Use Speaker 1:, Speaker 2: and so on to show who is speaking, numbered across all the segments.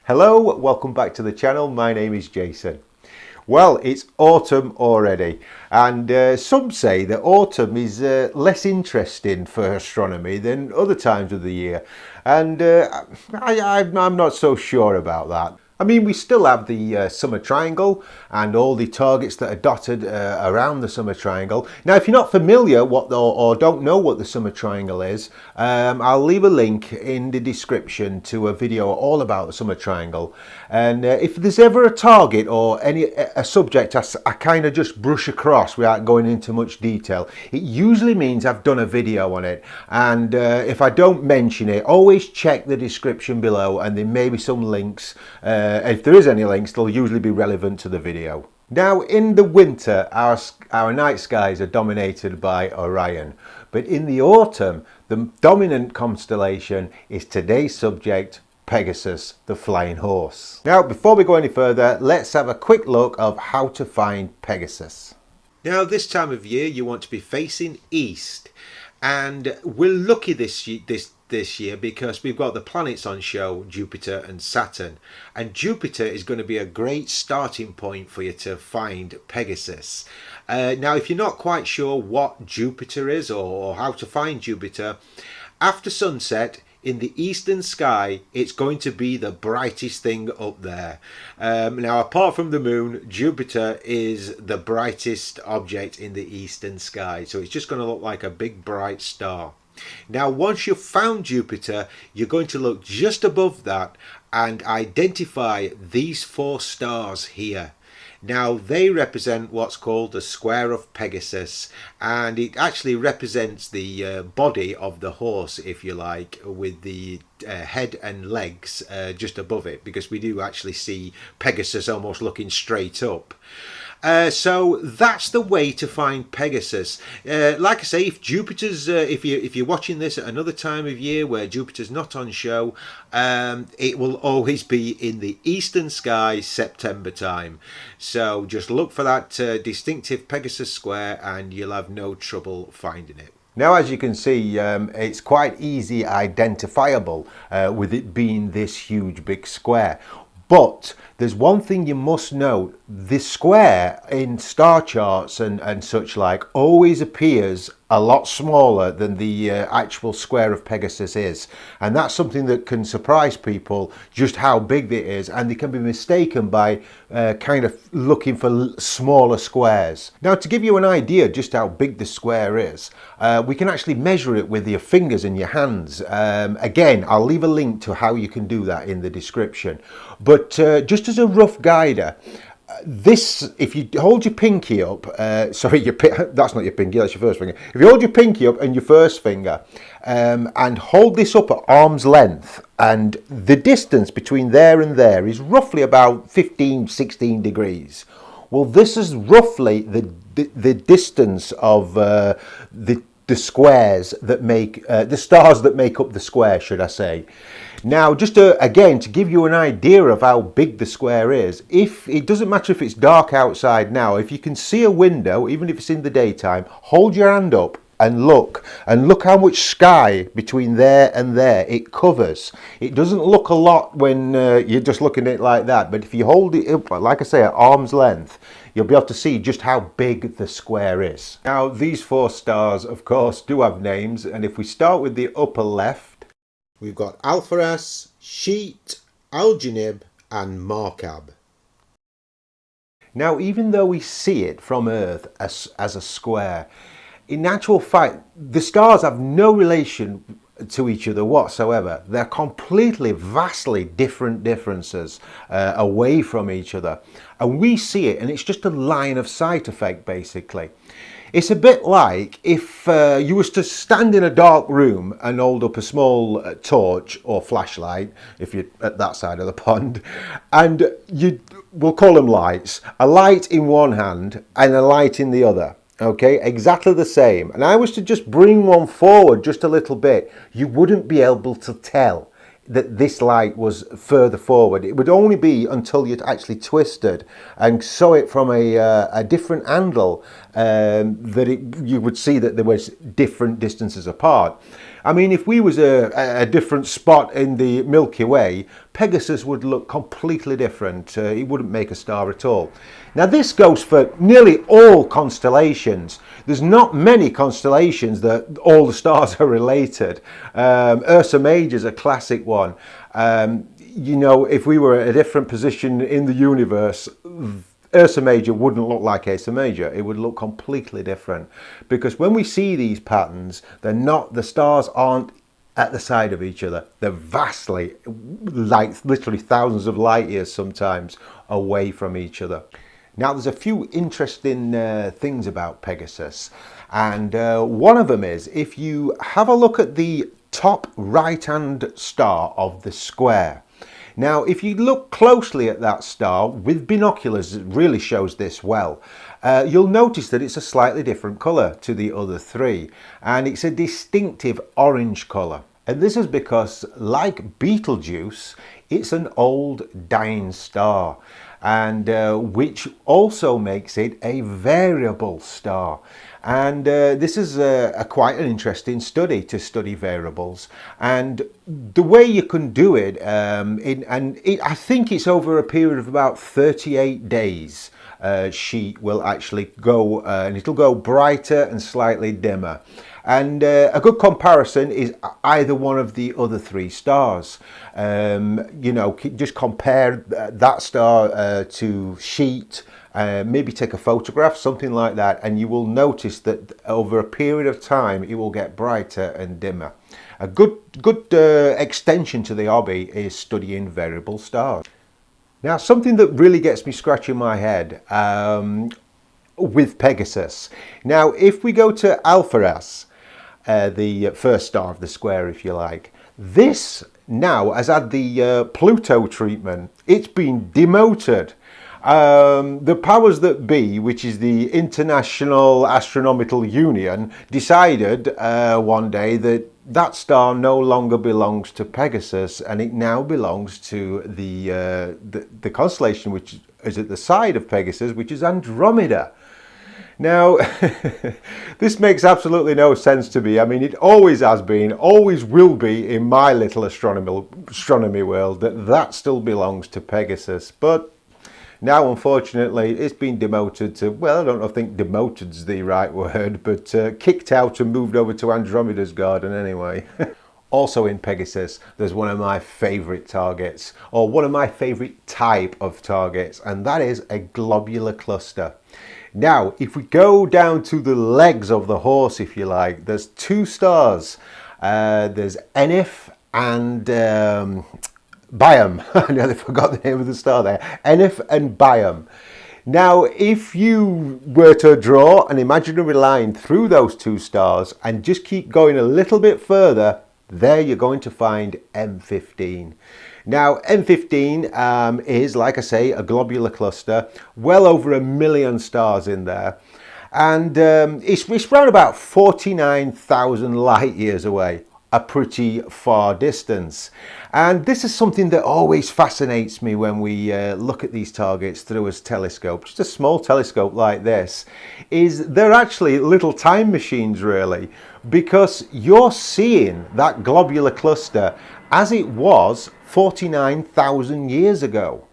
Speaker 1: Hello, welcome back to the channel. My name is Jason. Well, it's autumn already, and some say that autumn is less interesting for astronomy than other times of the year, and I'm not so sure about that. I mean, we still have the summer triangle and all the targets that are dotted around the summer triangle. Now, if you're not familiar or don't know what the summer triangle is, I'll leave a link in the description to a video all about the summer triangle. And if there's ever a target or a subject I kind of just brush across without going into much detail, it usually means I've done a video on it. And if I don't mention it, always check the description below, and there may be some links. If there is any links, they'll usually be relevant to the video. Now, in the winter, our night skies are dominated by Orion, but in the autumn, the dominant constellation is today's subject, Pegasus, the flying horse. Now, before we go any further, let's have a quick look of how to find Pegasus. Now, this time of year, you want to be facing east, and we're lucky this year because we've got the planets on show, Jupiter and Saturn, and Jupiter is going to be a great starting point for you to find Pegasus. Now, if you're not quite sure what Jupiter is or how to find Jupiter, after sunset in the eastern sky, it's going to be the brightest thing up there. Now, apart from the moon, Jupiter is the brightest object in the eastern sky, so it's just going to look like a big bright star. Now, once you've found Jupiter, you're going to look just above that and identify these four stars here. Now, they represent what's called the square of Pegasus, and it actually represents the body of the horse, if you like, with the head and legs just above it, because we do actually see Pegasus almost looking straight up. So that's the way to find Pegasus. Like I say, if Jupiter's, if you're watching this at another time of year where Jupiter's not on show, it will always be in the eastern sky, September time. So just look for that distinctive Pegasus square, and you'll have no trouble finding it. Now, as you can see, it's quite easy identifiable with it being this huge big square. But there's one thing you must note: this square in star charts and such like always appears a lot smaller than the actual square of Pegasus is, and that's something that can surprise people, just how big it is, and they can be mistaken by kind of looking for smaller squares. Now, to give you an idea just how big the square is, we can actually measure it with your fingers and your hands. Again, I'll leave a link to how you can do that in the description, but just as a rough guider, this, if you hold your pinky up, that's not your pinky, that's your first finger. If you hold your pinky up and your first finger and hold this up at arm's length, and the distance between there and there is roughly about 15-16 degrees. Well, this is roughly the distance of the squares that make the stars that make up the square, should I say. Now, just again, to give you an idea of how big the square is, if it doesn't matter if it's dark outside now, if you can see a window, even if it's in the daytime, hold your hand up and look how much sky between there and there it covers. It doesn't look a lot when you're just looking at it like that, but if you hold it up, like I say, at arm's length, you'll be able to see just how big the square is. Now, these four stars, of course, do have names, and if we start with the upper left, we've got Alpheus, Sheet, Algenib, and Markab. Now, even though we see it from Earth as a square, in actual fact, the stars have no relation to each other whatsoever. They're completely, vastly differences away from each other. And we see it, and it's just a line of sight effect, basically. It's a bit like if you was to stand in a dark room and hold up a small torch or flashlight, if you're at that side of the pond, and we'll call them lights, a light in one hand and a light in the other. Okay, exactly the same. And I was to just bring one forward just a little bit, you wouldn't be able to tell that this light was further forward. It would only be until you'd actually twisted and saw it from a different angle you would see that there was different distances apart. I mean, if we was a different spot in the Milky Way, Pegasus would look completely different. It wouldn't make a star at all. Now this goes for nearly all constellations. There's not many constellations that all the stars are related. Ursa Major is a classic one. You know, if we were at a different position in the universe, Ursa Major wouldn't look like Ursa Major. It would look completely different, because when we see these patterns, the stars aren't at the side of each other. They're vastly, like literally thousands of light years sometimes, away from each other. Now there's a few interesting things about Pegasus, and one of them is, if you have a look at the top right hand star of the square. Now, if you look closely at that star with binoculars, it really shows this well. You'll notice that it's a slightly different colour to the other three, and it's a distinctive orange colour. And this is because, like Betelgeuse, it's an old dying star, and which also makes it a variable star. And this is quite an interesting study, to study variables, and the way you can do it, I think it's over a period of about 38 days. She will actually go, and it'll go brighter and slightly dimmer. And a good comparison is either one of the other three stars. You know, just compare that star to Sheet, maybe take a photograph, something like that, and you will notice that over a period of time it will get brighter and dimmer. A good extension to the hobby is studying variable stars. Now, something that really gets me scratching my head with Pegasus. Now, if we go to Alpheus, the first star of the square, if you like, this now has had the Pluto treatment. It's been demoted. The powers that be, which is the International Astronomical Union, decided one day that that star no longer belongs to Pegasus, and it now belongs to the constellation which is at the side of Pegasus, which is Andromeda. Now, this makes absolutely no sense to me. I mean, it always has been, always will be in my little astronomy world, that still belongs to Pegasus. But now, unfortunately, it's been demoted to, well, I don't think demoted's the right word, but kicked out and moved over to Andromeda's garden anyway. Also in Pegasus, there's one of my favourite targets, or one of my favourite type of targets, and that is a globular cluster. Now, if we go down to the legs of the horse, if you like, there's two stars. There's Enif and Biam. I nearly forgot the name of the star there. Enif and Biam. Now, if you were to draw an imaginary line through those two stars and just keep going a little bit further, there you're going to find M15. Now, M15 is, like I say, a globular cluster, well over 1 million stars in there. And it's around about 49,000 light years away, a pretty far distance. And this is something that always fascinates me when we look at these targets through a telescope, just a small telescope like this, is they're actually little time machines, really, because you're seeing that globular cluster as it was 49,000 years ago.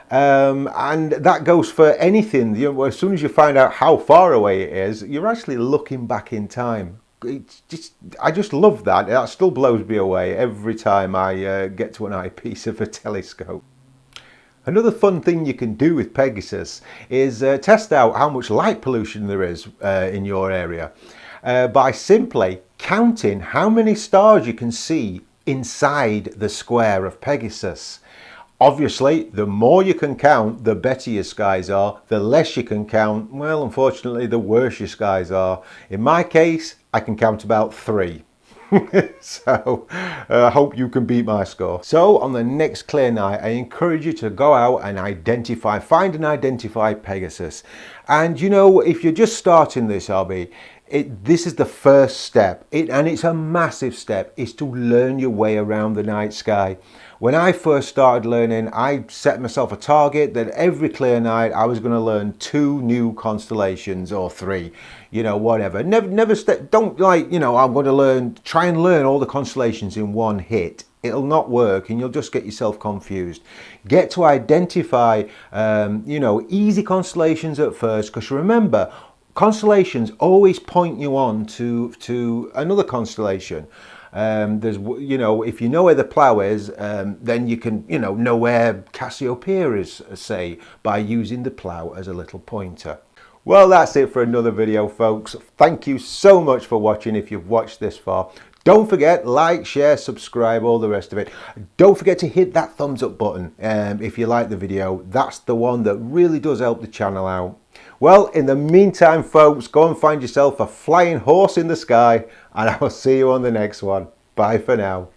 Speaker 1: And that goes for anything. You know, as soon as you find out how far away it is, you're actually looking back in time. I just love that. That still blows me away every time I get to an eyepiece of a telescope. Another fun thing you can do with Pegasus is test out how much light pollution there is in your area by simply counting how many stars you can see inside the square of Pegasus. Obviously, the more you can count, the better your skies are. The less you can count, well, unfortunately, the worse your skies are. In my case, I can count about 3. So, I hope you can beat my score. So, on the next clear night, I encourage you to go out and find and identify Pegasus. And you know, if you're just starting this hobby, This is the first step, and it's a massive step, is to learn your way around the night sky. When I first started learning, I set myself a target that every clear night I was going to learn 2 new constellations, or 3, you know, whatever. Don't like, you know, I'm going to try and learn all the constellations in one hit. It'll not work and you'll just get yourself confused. Get to identify, you know, easy constellations at first, because remember, constellations always point you on to another constellation. There's, you know, if you know where the plough is, then you can, you know where Cassiopeia is, say, by using the plough as a little pointer. Well, that's it for another video, folks. Thank you so much for watching if you've watched this far. Don't forget, like, share, subscribe, all the rest of it. Don't forget to hit that thumbs up button if you like the video. That's the one that really does help the channel out. Well, in the meantime, folks, go and find yourself a flying horse in the sky, and I will see you on the next one. Bye for now.